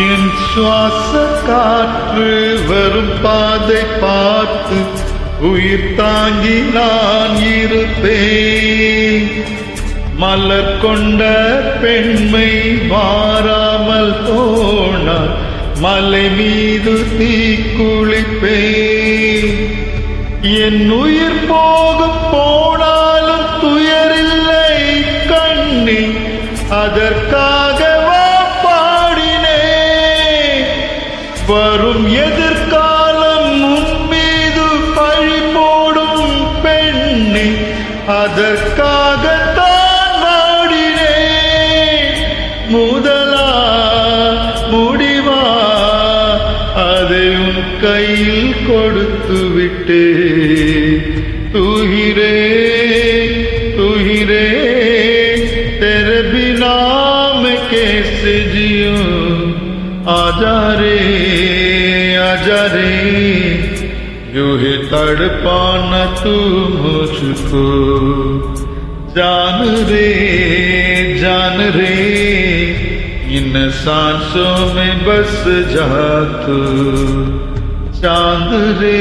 என் சுவாச காற்று வரும் பாதை பார்த்து உயிர் தாங்கி நான் இருப்பேன். மலர் கொண்ட பெண்மை மாறாமல் போனார் மலை மீது தீக்குளிப்பேன். என் உயிர் போக போனாலும் துயரில்லை கண்ணி, அதற்காகவா பாடினேன். வரும் எதிர்காலம் உன் மீது பழி போடும் பெண்ணி, அதற்காகத்தான் வாடினேன். முதலா முடிவா அதை உன் கையில் கொடுத்து விட்டே. துயிரே துயிரே तेरे बिना मैं कैसे जियूं. आजा रे यूं ही तड़पाना तू मुझको. जान रे इन सांसों में बस जा तू. चांद रे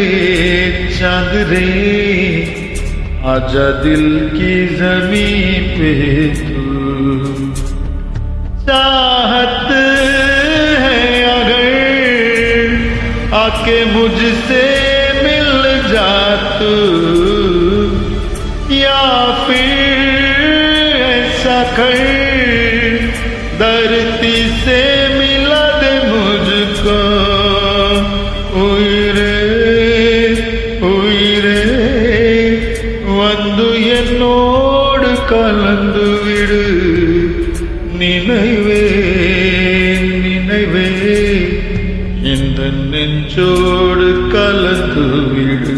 आजा दिल की जमीन पे तू. चाहत है अगर आके मुझसे मिल जा तू, या फिर ऐसा कर धरती से मिला दे मुझको. வந்து என்னோடு கலந்து விடு. நினைவே இந்த நெஞ்சோடு கலந்து விடு.